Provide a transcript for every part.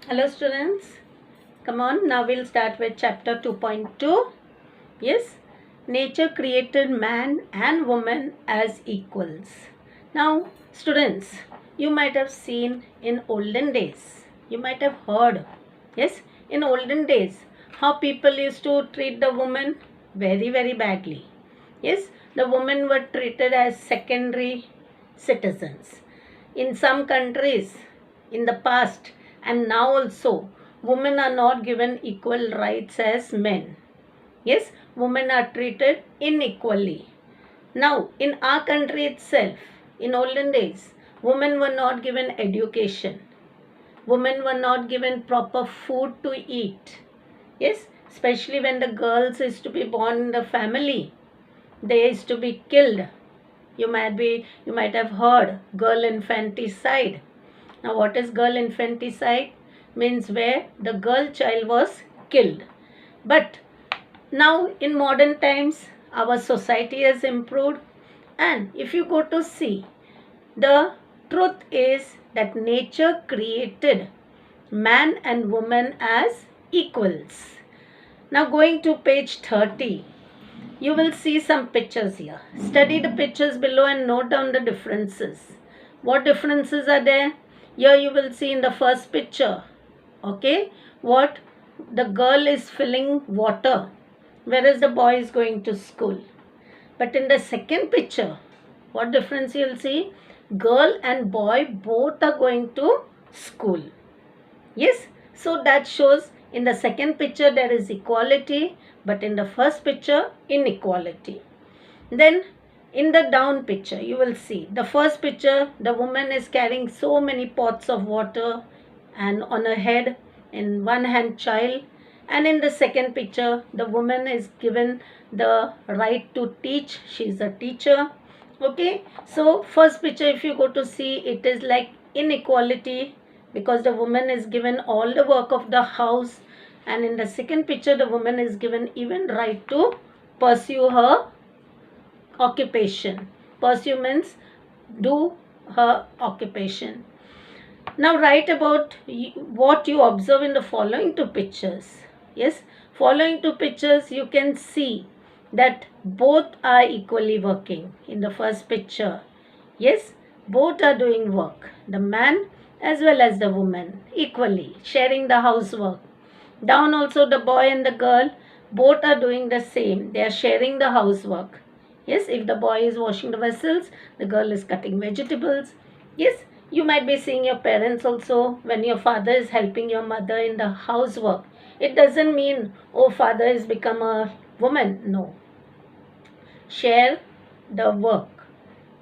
Hello students, come on, now we'll start with chapter 2.2. Yes, nature created man and woman as equals. Now students, you might have seen in olden days, you might have heard, yes, in olden days, how people used to treat the woman very badly. Yes, the women were treated as secondary citizens. In some countries, in the past and now also, women are not given equal rights as men. Yes, women are treated unequally. Now, in our country itself, in olden days, women were not given education. Women were not given proper food to eat. Yes, especially when the girls is to be born in the family, they is to be killed. You might have heard girl infanticide. Now, what is girl infanticide? Means where the girl child was killed. But now in modern times, our society has improved, and if you go to see, the truth is that nature created man and woman as equals. Now going to page 30, you will see some pictures here. Study the pictures below and note down the differences. What differences are there? Here you will see in the first picture, okay, what the girl is filling water, whereas the boy is going to school. But in the second picture, what difference you will see? Girl and boy both are going to school. Yes, so that shows in the second picture there is equality, but in the first picture inequality. Then in the down picture you will see the first picture, the woman is carrying so many pots of water and on her head, in one hand child, and in the second picture the woman is given the right to teach, she is a teacher. Okay, so first picture if you go to see, it is like inequality because the woman is given all the work of the house, and in the second picture the woman is given even right to pursue her occupation. Pursue means do her occupation. Now write about what you observe in the following two pictures. Yes, following two pictures you can see that both are equally working. In the first picture, yes, both are doing work. The man as well as the woman equally sharing the housework. Down also the boy and the girl both are doing the same. They are sharing the housework. Yes, if the boy is washing the vessels, the girl is cutting vegetables. Yes, you might be seeing your parents also when your father is helping your mother in the housework. It doesn't mean, oh, father has become a woman. No. Share the work.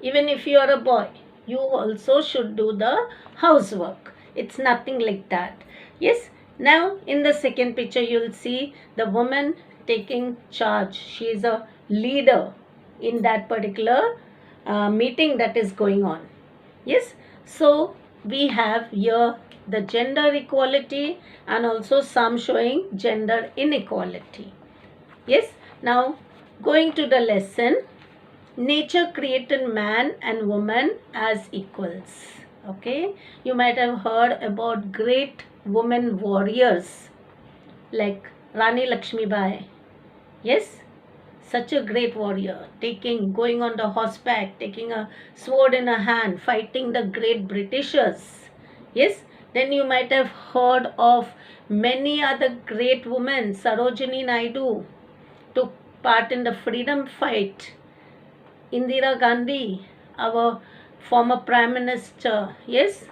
Even if you are a boy, you also should do the housework. It's nothing like that. Yes, now in the second picture, you'll see the woman taking charge. She is a leader in that particular meeting that is going on. Yes, so we have here the gender equality and also some showing gender inequality. Yes, now going to the lesson, nature created man and woman as equals. Okay, you might have heard about great women warriors like Rani Lakshmibai. Yes, such a great warrior, going on the horseback, taking a sword in her hand, fighting the great Britishers. Yes, then you might have heard of many other great women. Sarojini Naidu took part in the freedom fight. Indira Gandhi, our former Prime Minister, yes,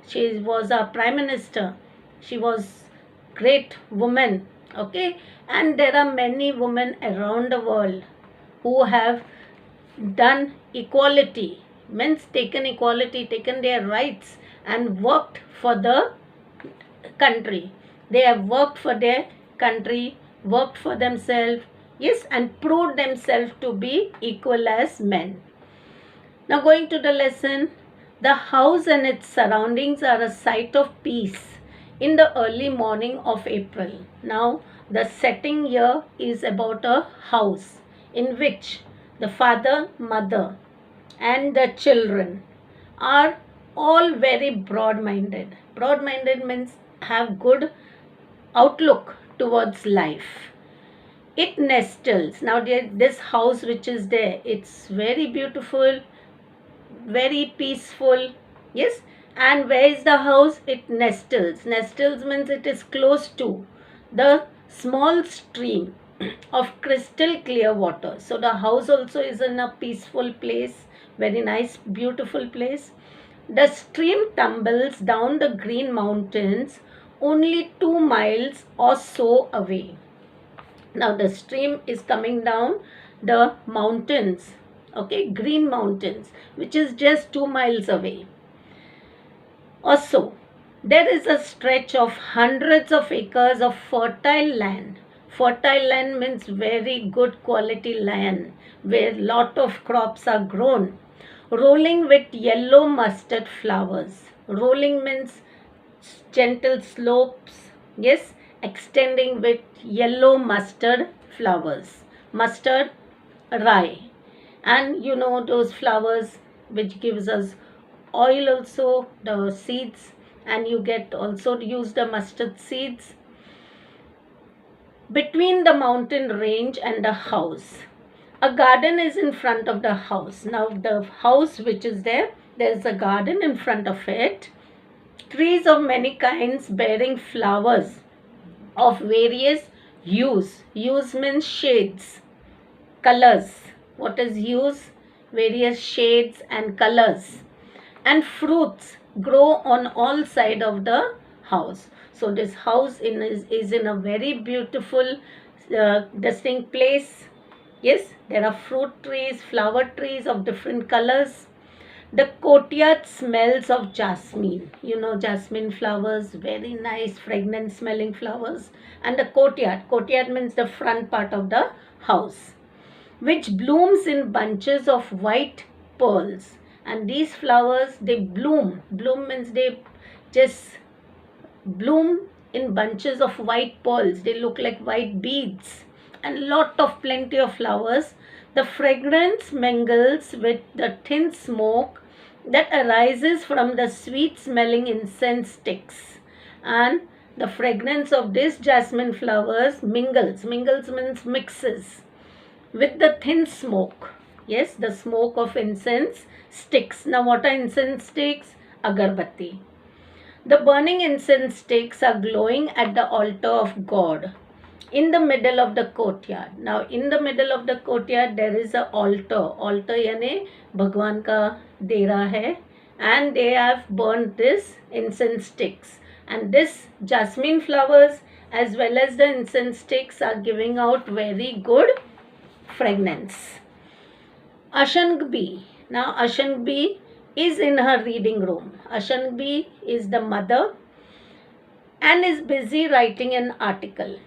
she was our Prime Minister. She was great woman, okay, and there are many women around the world who have done equality, means taken equality, taken their rights and worked for the country. They have worked for their country, worked for themselves, yes, and proved themselves to be equal as men. Now going to the lesson, the house and its surroundings are a site of peace in the early morning of April. Now the setting here is about a house in which the father, mother and the children are all very broad-minded. Broad-minded means have good outlook towards life. It nestles. Now this house which is there, it's very beautiful, very peaceful. Yes. And where is the house? It nestles. Nestles means it is close to the small stream of crystal clear water. So the house also is in a peaceful place, very nice, beautiful place. The stream tumbles down the green mountains only 2 miles or so away. Now the stream is coming down the mountains, okay, green mountains, which is just 2 miles away or so. There is a stretch of hundreds of acres of fertile land. Fertile land means very good quality land where lot of crops are grown, rolling with yellow mustard flowers. Rolling means gentle slopes, yes, extending with yellow mustard flowers, mustard rye. And you know those flowers which gives us oil also, the seeds, and you get also use the mustard seeds. Between the mountain range and the house, a garden is in front of the house. Now the house which is there, there's a garden in front of it. Trees of many kinds bearing flowers of various hues. Hues means shades, colors. What is hues? Various shades and colors. And fruits grow on all sides of the house. So this house is in a very beautiful, distinct place. Yes, there are fruit trees, flower trees of different colors. The courtyard smells of jasmine. You know, jasmine flowers, very nice, fragrant smelling flowers. And the courtyard means the front part of the house, which blooms in bunches of white pearls. And these flowers, they bloom. Bloom means they just bloom in bunches of white pearls. They look like white beads. And plenty of flowers. The fragrance mingles with the thin smoke that arises from the sweet smelling incense sticks. And the fragrance of these jasmine flowers mingles. Mingles means mixes with the thin smoke. Yes, the smoke of incense sticks. Now what are incense sticks? Agarbatti. The burning incense sticks are glowing at the altar of God in the middle of the courtyard. Now in the middle of the courtyard there is a altar. Altar यानी भगवान का डेरा है, and they have burnt this incense sticks. And this jasmine flowers as well as the incense sticks are giving out very good fragrance. Ashangbi. Now Ashangbi is in her reading room. Ashangbi is the mother and is busy writing an article.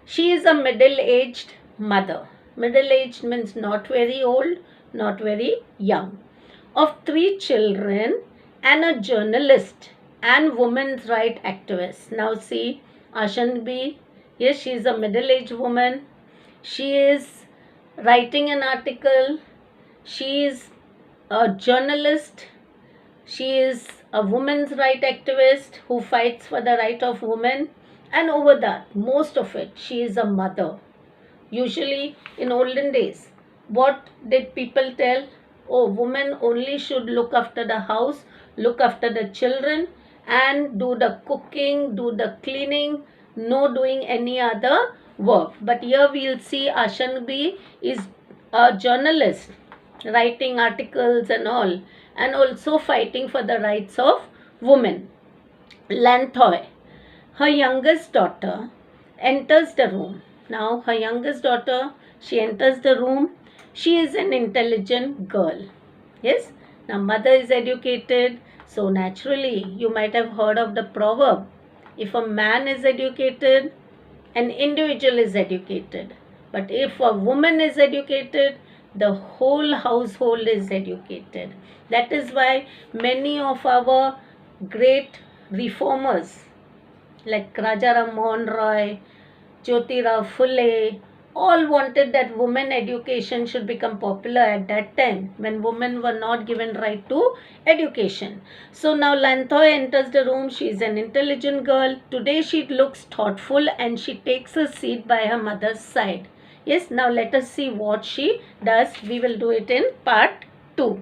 She is a middle-aged mother. Middle-aged means not very old, not very young. Of 3 children and a journalist and women's rights activist. Now see, Ashangbi, yes, she is a middle-aged woman. She is writing an article. She is a journalist. She is a women's rights activist who fights for the right of women. And over that, most of it, she is a mother. Usually in olden days, what did people tell? Oh, women only should look after the house, look after the children, and do the cooking, do the cleaning, no doing any other work. But here we'll see Ashangbi is a journalist, writing articles and all, and also fighting for the rights of women. Lanthoy, her youngest daughter, enters the room. Now her youngest daughter, she enters the room. She is an intelligent girl. Yes. Now mother is educated. So naturally you might have heard of the proverb. If a man is educated, an individual is educated. But if a woman is educated, the whole household is educated. That is why many of our great reformers like Rajaram Mohan Roy, Jyotirao Phule, all wanted that women education should become popular at that time when women were not given right to education. So now Lanthoy enters the room. She is an intelligent girl. Today she looks thoughtful and she takes a seat by her mother's side. Yes, now let us see what she does. We will do it in part 2.